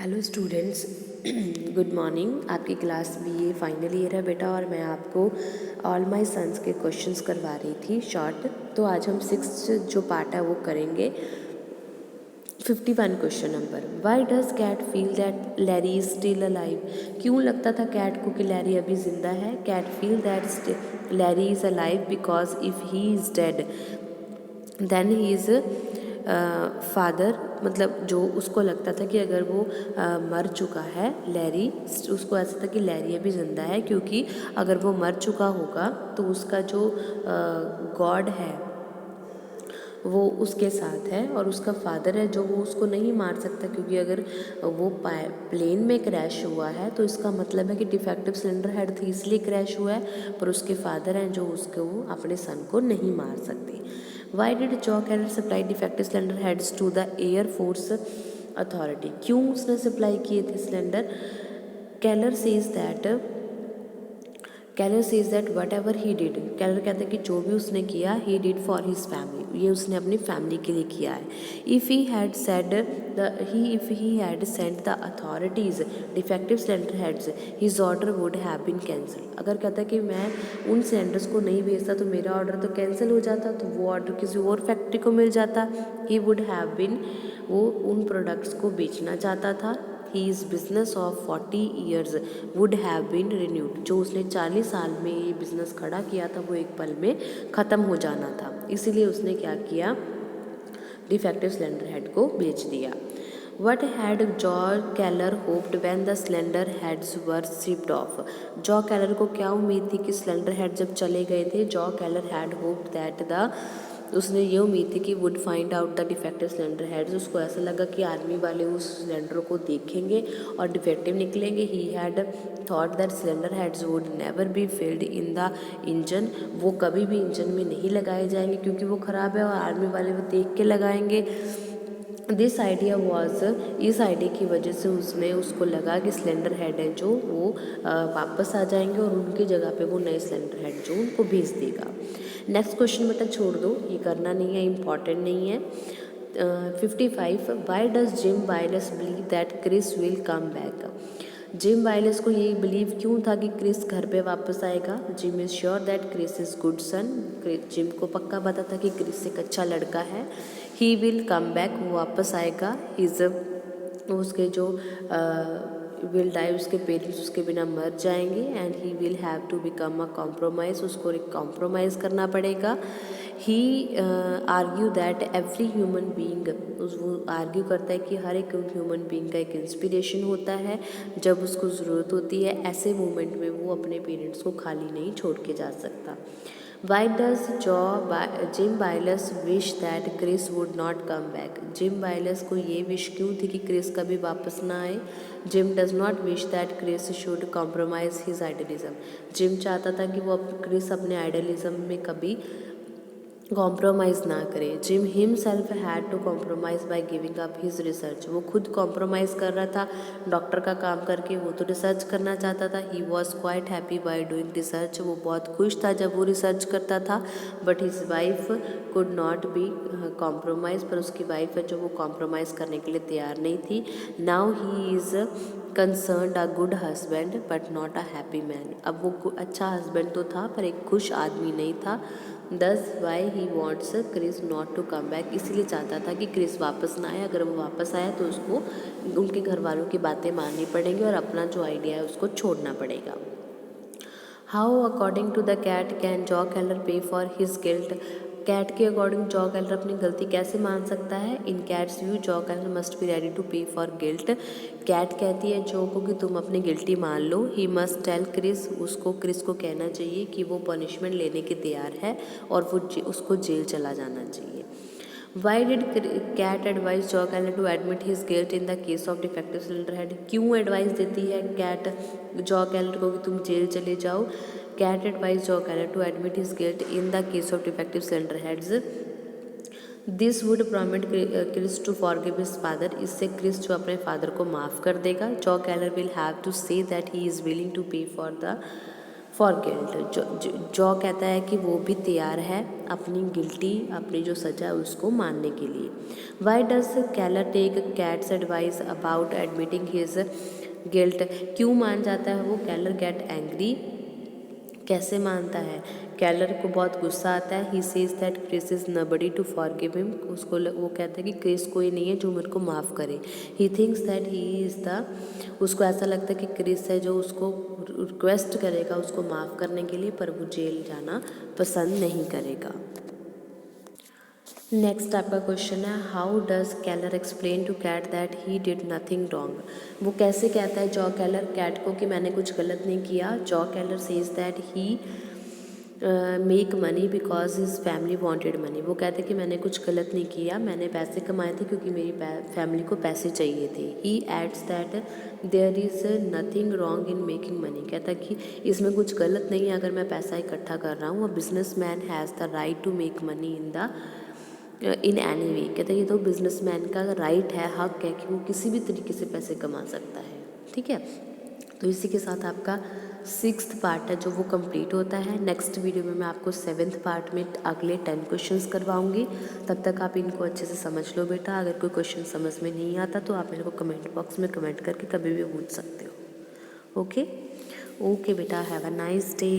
Hello students, good morning. आपकी class BA final year है बेटा, और मैं आपको ऑल माय सन्स के क्वेश्चंस करवा रही थी शॉर्ट। तो आज हम सिक्स जो पार्ट है वो करेंगे। 51 question number, why does Kate feel that Larry is still alive. क्यों लगता था कैट को कि लैरी अभी जिंदा है। Kate feel that Larry is alive because if he is dead then he is father. मतलब जो उसको लगता था कि अगर वो मर चुका है लैरी, उसको ऐसा था कि लैरी अभी ज़िंदा है, क्योंकि अगर वो मर चुका होगा तो उसका जो गॉड है वो उसके साथ है, और उसका फादर है जो वो उसको नहीं मार सकता, क्योंकि अगर वो प्लेन में क्रैश हुआ है तो इसका मतलब है कि डिफेक्टिव सिलेंडर हेड थी इसलिए क्रैश हुआ है, पर उसके फादर हैं जो उसको अपने सन को नहीं मार सकते। Why did Joe Keller supply defective cylinder heads to the air force authority. क्यों उसने सप्लाई किए थे cylinder. Keller says that whatever he did, Keller कहते हैं कि जो भी उसने किया he did for his family, ये उसने अपनी फैमिली के लिए किया है। If he had sent the authorities defective cylinder heads his order would have been cancel. अगर कहता है कि मैं उन सिलेंडर्स को नहीं भेजता तो मेरा ऑर्डर तो कैंसिल हो जाता, तो वो ऑर्डर किसी और फैक्ट्री को मिल जाता। ही वुड हैव बीन, वो उन प्रोडक्ट्स को बेचना चाहता था। His business of 40 years would have been renewed, जो उसने 40 साल में ये बिजनेस खड़ा किया था वो एक पल में ख़त्म हो जाना था, इसीलिए उसने क्या किया, डिफेक्टिव सिलेंडर हेड को बेच दिया। What had George कैलर hoped when the cylinder heads were shipped off? Jaw कैलर को क्या उम्मीद थी कि सिलेंडर हेड जब चले गए थे, jaw कैलर had hoped that the, उसने ये उम्मीद थी कि would find out the defective cylinder heads. उसको ऐसा लगा कि आर्मी वाले उस सिलेंडर को देखेंगे और डिफेक्टिव निकलेंगे। He had thought that cylinder heads would never be filled in the engine, वो कभी भी इंजन में नहीं लगाए जाएंगे क्योंकि वो ख़राब है और आर्मी वाले वो देख के लगाएंगे। दिस आइडिया वॉज, इस आइडिया की वजह से उसको लगा कि सिलेंडर हेड है जो वो वापस आ जाएंगे और उनकी जगह पे वो नए सिलेंडर हेड जो उनको भेज देगा। नेक्स्ट क्वेश्चन बेटा छोड़ दो, ये करना नहीं है, इम्पॉर्टेंट नहीं है। 55, why does Jim Bayliss believe that Chris will come back. Jim Bayliss को ये बिलीव क्यों था कि क्रिस घर पे वापस आएगा। Jim is sure that Chris is good son, Jim को पक्का पता था कि क्रिस एक अच्छा लड़का है। ही विल कम बैक, वो वापस आएगा। हिज, उसके जो विल डाई, उसके पेरेंट्स उसके बिना मर जाएंगे। And he will have to become a compromise, उसको एक कॉम्प्रोमाइज़ करना पड़ेगा। He argue that every human being, वो आर्ग्यू करता है कि हर एक ह्यूमन बींग का एक इंस्पिरेशन होता है, जब उसको ज़रूरत होती है ऐसे मोमेंट में वो अपने पेरेंट्स को खाली नहीं छोड़ के जा सकता। Why does Jim Bayliss wish that Chris would not come back. Jim Bayliss को ये विश क्यों थी कि क्रिस कभी वापस ना आए। Jim does not wish that Chris should compromise his idealism. Jim चाहता था कि वो क्रिस अपने आइडलिज्म में कभी कॉम्प्रोमाइज़ ना करे। Jim himself had to compromise by giving up his research, वो खुद कॉम्प्रोमाइज़ कर रहा था डॉक्टर का काम करके, वो तो रिसर्च करना चाहता था। He was quite happy by doing research, वो बहुत खुश था जब वो रिसर्च करता था। But his wife could not be compromise, पर उसकी वाइफ है जो वो कॉम्प्रोमाइज़ करने के लिए तैयार नहीं थी। Now he is concerned a good husband but not a happy man, अब वो अच्छा हस्बैंड तो था पर एक खुश आदमी नहीं था। That's why he wants Chris not to come back, इसलिए चाहता था कि क्रिस वापस ना आए। अगर वो वापस आया तो उसको उनके घर वालों की बातें माननी पड़ेंगी और अपना जो आइडिया है उसको छोड़ना पड़ेगा। How according to the Kate can Joe Keller pay for his guilt. Kate के अकॉर्डिंग जॉ कैलर अपनी गलती कैसे मान सकता है। In Kate's view Joe Keller must be ready to pay for guilt. Kate कहती है जॉ को कि तुम अपनी गिल्टी मान लो। ही मस्ट टेल क्रिस, उसको क्रिस को कहना चाहिए कि वो पनिशमेंट लेने के तैयार है और वो उसको जेल चला जाना चाहिए। Why did Kate advise Joe Keller to admit his guilt in the case of defective cylinder head. क्यों एडवाइस देती है कैट जॉ कैलर को कि तुम जेल चले जाओ। Kate advise Joe Keller to admit his guilt in the case of defective cylinder heads. This would permit Chris to forgive his father, इससे क्रिस जो अपने फादर को माफ़ कर देगा। Joe Keller will have to say that he is willing to pay for the for guilt, Joe कहता है कि वो भी तैयार है अपनी गिल्टी, अपनी जो सज़ा है उसको मानने के लिए। Why does Keller take Kate's advice about admitting his guilt, क्यों मान जाता है वो कैलर गेट एंग्री, कैसे मानता है, कैलर को बहुत गुस्सा आता है। He says that Chris is nobody to forgive him, उसको वो कहता है कि क्रिस कोई नहीं है जो मेरे को माफ़ करे। He thinks that he is the, उसको ऐसा लगता है कि क्रिस है जो उसको रिक्वेस्ट करेगा उसको माफ़ करने के लिए, पर वो जेल जाना पसंद नहीं करेगा। नेक्स्ट आपका क्वेश्चन है, how does Keller explain to Kate that he did nothing wrong, वो कैसे कहता है जॉ कैलर कैट को कि मैंने कुछ गलत नहीं किया। Jaw कैलर says that he make money because his family wanted money, वो कहते हैं कि मैंने कुछ गलत नहीं किया, मैंने पैसे कमाए थे क्योंकि मेरी फैमिली को पैसे चाहिए थे। He adds that there is nothing wrong in making money, कहता है कि इसमें कुछ गलत नहीं है अगर मैं पैसा इकट्ठा कर रहा हूँ। A business man has the right to make money in any way, कहते हैं ये तो बिजनेसमैन का राइट है, हक है कि वो किसी भी तरीके से पैसे कमा सकता है। ठीक है, तो इसी के साथ आपका 6th पार्ट है जो वो कंप्लीट होता है। नेक्स्ट वीडियो में मैं आपको 7th पार्ट में अगले 10 क्वेश्चंस करवाऊंगी। तब तक आप इनको अच्छे से समझ लो बेटा। अगर कोई क्वेश्चन समझ में नहीं आता तो आप मेरे को कमेंट बॉक्स में कमेंट करके कभी भी पूछ सकते हो। ओके ओके बेटा, हैव अ नाइस डे।